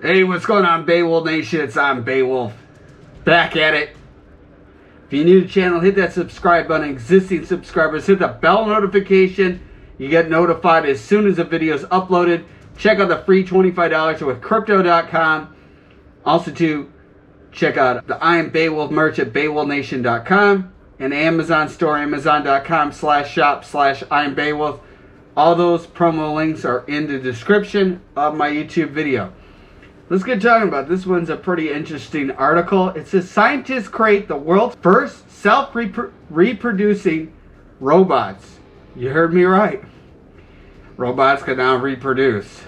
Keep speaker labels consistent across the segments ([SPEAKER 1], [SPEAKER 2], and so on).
[SPEAKER 1] Hey, what's going on, Beowulf Nation? It's I'm Beowulf. Back at it. If you're new to the channel, hit that subscribe button. Existing subscribers, hit the bell notification. You get notified as soon as the video is uploaded. Check out the free $25 with crypto.com. Also, to check out the I Am Beowulf merch at BeowulfNation.com and Amazon store, Amazon.com/shop/I Am Beowulf. All those promo links are in the description of my YouTube video. Let's get talking about this. One's a pretty interesting article. It says scientists create the world's first self-reproducing robots. You heard me right. Robots can now reproduce.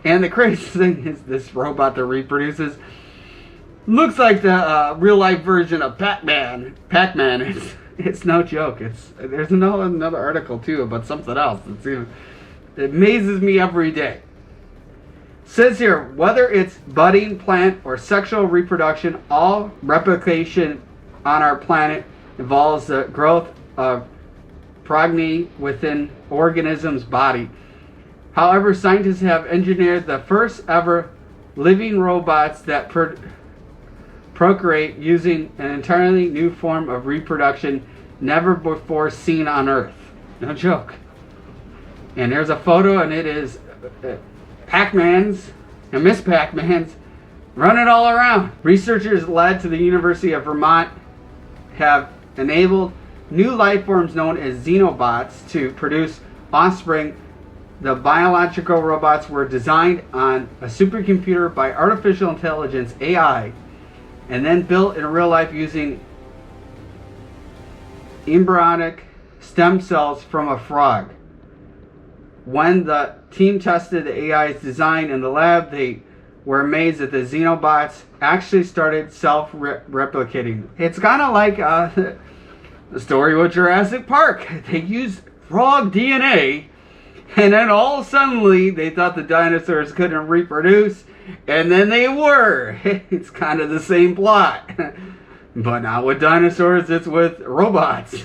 [SPEAKER 1] And the crazy thing is, this robot that reproduces looks like the real-life version of Pac-Man. It's no joke. There's another article too about something else. It amazes me every day. It says here, whether it's budding plant or sexual reproduction, all replication on our planet involves the growth of progeny within organism's body. However, scientists have engineered the first ever living robots that procreate using an entirely new form of reproduction never before seen on Earth. No joke. And there's a photo, and it is Pac-Mans and Miss Pac-Mans running all around. Researchers led to the University of Vermont have enabled new life forms known as Xenobots to produce offspring. The biological robots were designed on a supercomputer by artificial intelligence, AI, and then built in real life using embryonic stem cells from a frog. When the team tested the AI's design in the lab, they were amazed that the Xenobots actually started self-replicating. It's kind of like the story with Jurassic Park. They used frog DNA, and then all suddenly they thought the dinosaurs couldn't reproduce, and then they were. It's kind of the same plot. But not with dinosaurs, it's with robots.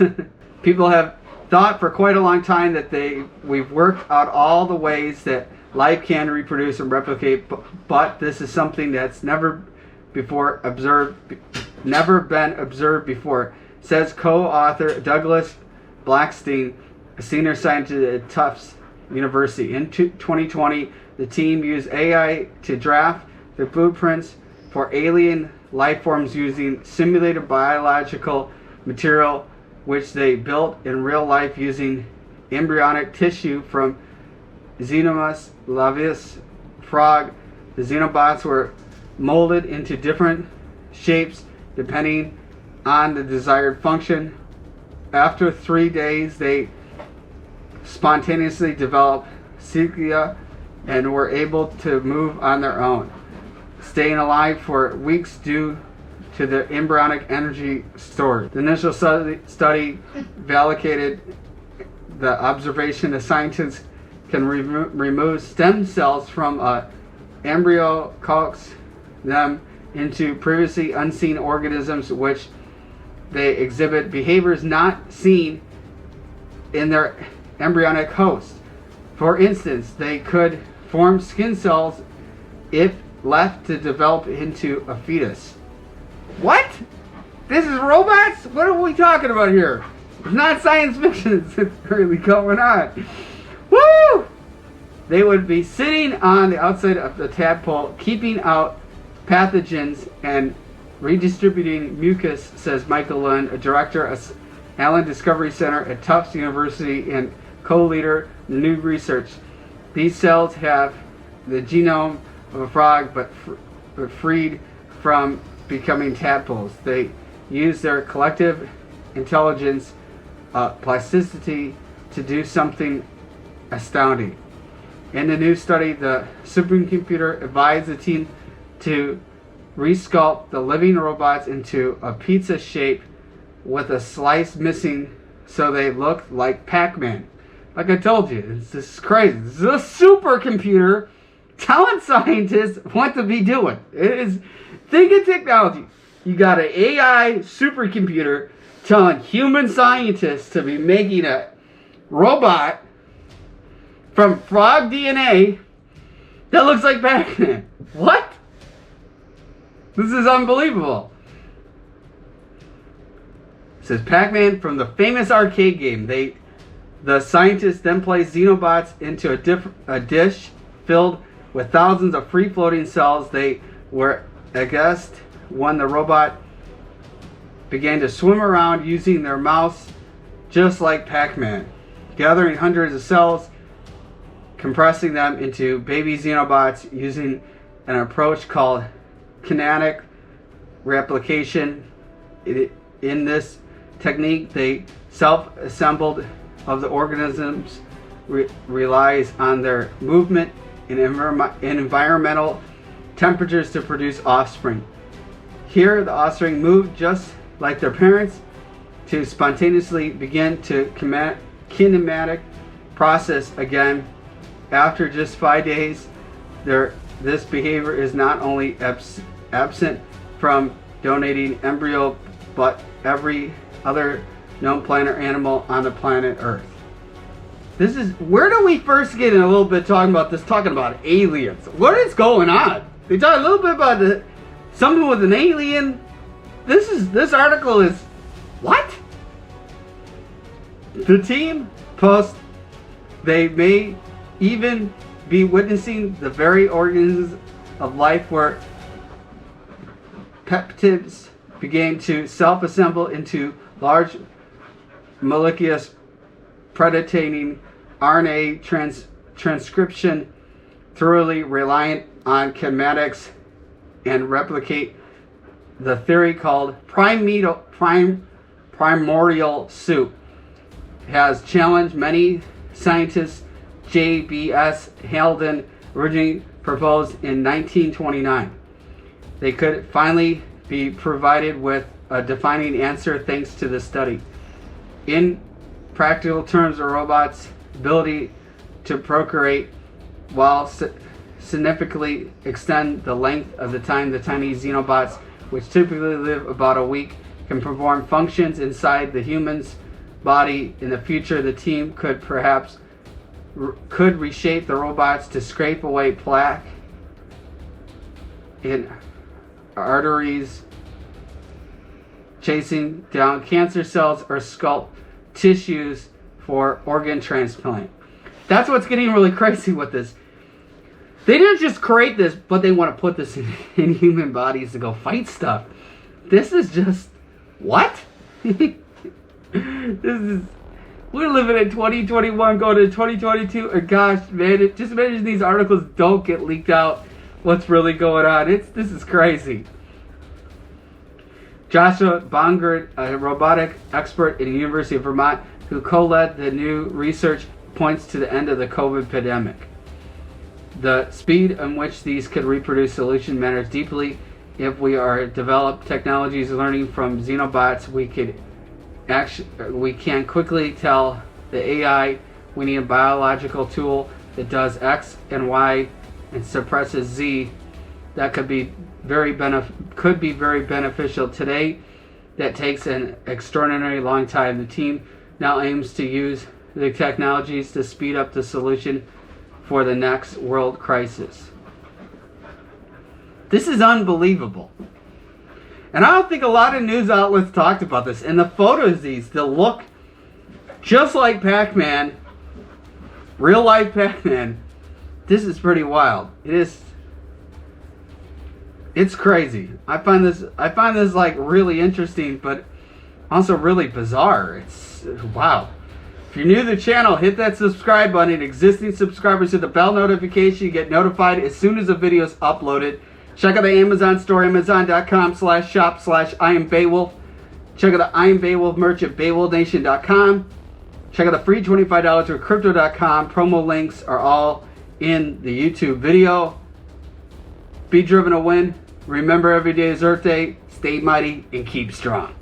[SPEAKER 1] People have thought for quite a long time that we've worked out all the ways that life can reproduce and replicate, but this is something that's never been observed before, says co-author Douglas Blackstein, a senior scientist at Tufts University. In 2020, the team used AI to draft the blueprints for alien life forms using simulated biological material, which they built in real life using embryonic tissue from Xenobots laevis frog. The Xenobots were molded into different shapes depending on the desired function. After 3 days, they spontaneously developed cilia and were able to move on their own, staying alive for weeks due to the embryonic energy stored. The initial study validated the observation that scientists can remove stem cells from an embryo, coax them into previously unseen organisms, which they exhibit behaviors not seen in their embryonic host. For instance, they could form skin cells if left to develop into a fetus. What? This is robots? What are we talking about here? It's not science fiction. It's really going on. Woo! They would be sitting on the outside of the tadpole, keeping out pathogens and redistributing mucus, says Michael Lund, a director of Allen Discovery Center at Tufts University and co-leader in the new research. These cells have the genome of a frog, but freed from becoming tadpoles. They use their collective intelligence, plasticity, to do something astounding. In the new study, the supercomputer advised the team to resculpt the living robots into a pizza shape with a slice missing so they look like Pac-Man. Like I told you, this is crazy. This is a supercomputer telling scientists what to be doing. It is, think of technology. You got an AI supercomputer telling human scientists to be making a robot from frog DNA that looks like Pac-Man. What? This is unbelievable. It says Pac-Man from the famous arcade game. The scientists then placed Xenobots into a dish filled with thousands of free-floating cells. They were aghast when the robot began to swim around using their mouths just like Pac-Man, gathering hundreds of cells, compressing them into baby Xenobots using an approach called kinetic replication. In this technique, they self-assembled of the organisms relies on their movement in environmental temperatures to produce offspring. Here, the offspring move just like their parents to spontaneously begin to kinematic process again. After just 5 days, this behavior is not only absent from donating embryo, but every other known plant or animal on the planet Earth. This is, where do we first get in a little bit talking about aliens? What is going on? They talk a little bit about something with an alien. This article is, what? The team posts they may even be witnessing the very organisms of life where peptides began to self-assemble into large molecules predating RNA transcription, thoroughly reliant on kinetics and replicate. The theory called primordial soup has challenged many scientists. J.B.S. Halden originally proposed in 1929. They could finally be provided with a defining answer thanks to the study. In practical terms, a robot's ability to procreate while significantly extend the length of the time the tiny Xenobots, which typically live about a week, can perform functions inside the human's body. In the future, the team could reshape the robots to scrape away plaque in arteries, chasing down cancer cells, or sculpt tissues for organ transplant. That's what's getting really crazy with this. They didn't just create this, but they want to put this in human bodies to go fight stuff. This is just, what? We're living in 2021, going to 2022, and gosh, man, just imagine these articles don't get leaked out. What's really going on? This is crazy. Joshua Bongard, a robotic expert at the University of Vermont, who co-led the new research, points to the end of the COVID pandemic. The speed in which these could reproduce solution matters deeply. If we are develop technologies learning from Xenobots, we can quickly tell the AI we need a biological tool that does X and Y and suppresses Z. That could be very beneficial today. That takes an extraordinarily long time. The team now aims to use the technologies to speed up the solution for the next world crisis. This is unbelievable. And I don't think a lot of news outlets talked about this. And the photos they look just like Pac-Man, real life Pac-Man. This is pretty wild. It's crazy. I find this like really interesting, but also really bizarre. It's wow. If you're new to the channel, hit that subscribe button. Existing subscribers, hit the bell notification. You get notified as soon as the video is uploaded. Check out the Amazon store, amazon.com/shop/IamBeowulf. Check out the I Am Beowulf merch at BeowulfNation.com. Check out the free $25 with Crypto.com. Promo links are all in the YouTube video. Be driven to win. Remember, every day is Earth Day. Stay mighty and keep strong.